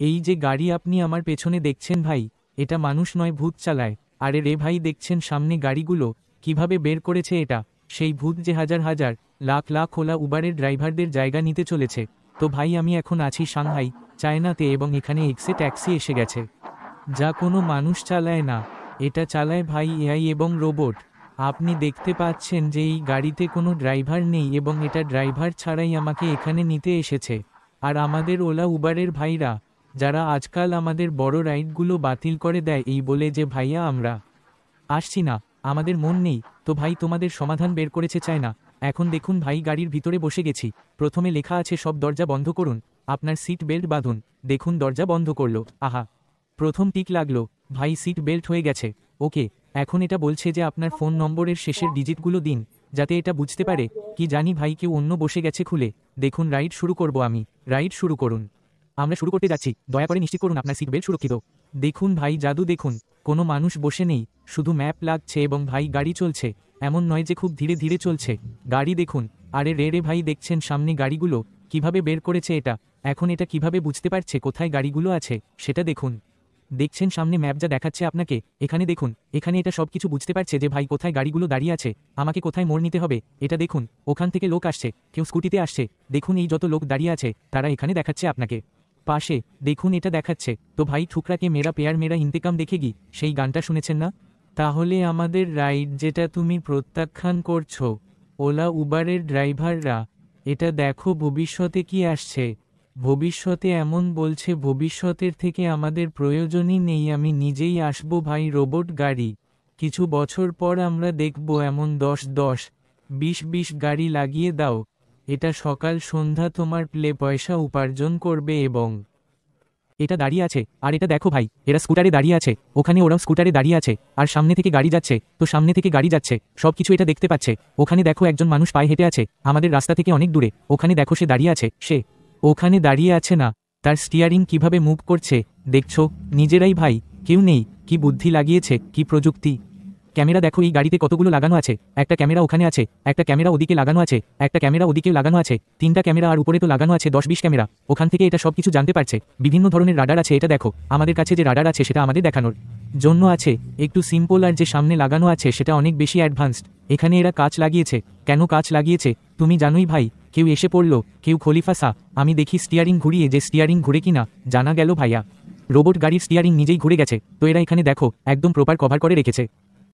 এই যে গাড়ি আপনি আমার পেছনে দেখছেন ভাই, এটা মানুষ নয়, ভূত চালায়। আরে রে ভাই, দেখছেন সামনে গাড়িগুলো কিভাবে বের করেছে এটা? সেই ভূত যে হাজার হাজার লাখ লাখ ওলা উবারের ড্রাইভারদের জায়গা নিতে চলেছে। তো ভাই আমি এখন আছি সাংহাই, চায়নাতে, এবং এখানে এক্সে ট্যাক্সি এসে গেছে, যা কোনো মানুষ চালায় না। এটা চালায় ভাই এআই এবং রোবট। আপনি দেখতে পাচ্ছেন যে এই গাড়িতে কোনো ড্রাইভার নেই, এবং এটা ড্রাইভার ছাড়াই আমাকে এখানে নিতে এসেছে। আর আমাদের ওলা উবারের ভাইরা, যারা আজকাল আমাদের বড় রাইডগুলো বাতিল করে দেয় এই বলে যে ভাইয়া আমরা আসছি না, আমাদের মন নেই, তো ভাই তোমাদের সমাধান বের করেছে চায় না। এখন দেখুন ভাই, গাড়ির ভিতরে বসে গেছি। প্রথমে লেখা আছে সব দরজা বন্ধ করুন, আপনার সিট বেল্ট বাঁধুন। দেখুন দরজা বন্ধ করলো, আহা, প্রথম টিক লাগলো। ভাই সিট বেল্ট হয়ে গেছে, ওকে। এখন এটা বলছে যে আপনার ফোন নম্বরের শেষের ডিজিটগুলো দিন, যাতে এটা বুঝতে পারে। কি জানি ভাই, কেউ অন্য বসে গেছে খুলে। দেখুন রাইড শুরু করব আমি, রাইড শুরু করুন। আমরা শুরু করতে যাচ্ছি, দয়া করে নিশ্চিত করুন আপনার সিট বেল্ট সুরক্ষিত। দেখুন ভাই জাদু, দেখুন কোনো মানুষ বসে নেই, শুধু ম্যাপ লাগছে, এবং ভাই গাড়ি চলছে। এমন নয় যে খুব ধীরে ধীরে চলছে গাড়ি, দেখুন। আরে রে রে ভাই, দেখছেন সামনে গাড়িগুলো কিভাবে বের করেছে এটা? এখন এটা কিভাবে বুঝতে পারছে কোথায় গাড়িগুলো আছে সেটা দেখুন। দেখছেন সামনে ম্যাপ যা দেখাচ্ছে আপনাকে, এখানে দেখুন, এখানে এটা সব কিছু বুঝতে পারছে যে ভাই কোথায় গাড়িগুলো দাঁড়িয়ে আছে, আমাকে কোথায় মোড় নিতে হবে এটা দেখুন। ওখান থেকে লোক আসছে, কেউ স্কুটিতে আসছে। দেখুন এই যত লোক দাঁড়িয়ে আছে তারা এখানে দেখাচ্ছে আপনাকে পাশে, দেখুন এটা দেখাচ্ছে। তো ভাই ঠুকরাকে মেরা পেয়ার মেরা ইন্তেকাম দেখেগি, সেই গানটা শুনেছেন না? তাহলে আমাদের রাইড যেটা তুমি প্রত্যাখ্যান করছো, ওলা উবারের ড্রাইভাররা, এটা দেখো ভবিষ্যতে কি আসছে। ভবিষ্যতে এমন বলছে ভবিষ্যতের থেকে আমাদের প্রয়োজনই নেই, আমি নিজেই আসবো ভাই রোবট গাড়ি। কিছু বছর পর আমরা দেখব এমন 10-10, 20-20 গাড়ি লাগিয়ে দাও, এটা সকাল সন্ধ্যা তোমার প্লে পয়সা উপার্জন করবে। এবং এটা দাঁড়িয়ে আছে, আর এটা দেখো ভাই, এরা স্কুটারে দাঁড়িয়ে আছে, ওখানে ওরাও স্কুটারে দাঁড়িয়ে আছে, আর সামনে থেকে গাড়ি যাচ্ছে, তো সামনে থেকে গাড়ি যাচ্ছে, সব কিছু এটা দেখতে পাচ্ছে। ওখানে দেখো একজন মানুষ পায়ে হেঁটে আছে, আমাদের রাস্তা থেকে অনেক দূরে, ওখানে দেখো সে দাঁড়িয়ে আছে, সে ওখানে দাঁড়িয়ে আছে না, তার স্টিয়ারিং কিভাবে মুভ করছে দেখছো? নিজেরাই ভাই, কেউ নেই, কি বুদ্ধি লাগিয়েছে, কি প্রযুক্তি। ক্যামেরা দেখো এই গাড়িতে কতগুলো লাগানো আছে, একটা ক্যামেরা ওখানে আছে, একটা ক্যামেরা ওদিকে লাগানো আছে, একটা ক্যামেরা ওদিকেও লাগানো আছে, 3টা ক্যামেরা, আর উপরে তো লাগানো আছে 10-20 ক্যামেরা। ওখান থেকে এটা সব কিছু জানতে পারছে। বিভিন্ন ধরনের রাডার আছে, এটা দেখো আমাদের কাছে যে রাডার আছে সেটা আমাদের দেখানোর জন্য আছে, একটু সিম্পল, আর যে সামনে লাগানো আছে সেটা অনেক বেশি অ্যাডভান্সড। এখানে এরা কাঁচ লাগিয়েছে, কেন কাঁচ লাগিয়েছে তুমি জানোই ভাই? কেউ এসে পড়লো, কেউ খলিফাসা, আমি দেখি স্টিয়ারিং ঘুরিয়ে, যে স্টিয়ারিং ঘুরে কিনা জানা গেল ভাইয়া রোবট গাড়ির স্টিয়ারিং নিজেই ঘুরে গেছে। তো এরা এখানে দেখো একদম প্রপার কভার করে রেখেছে।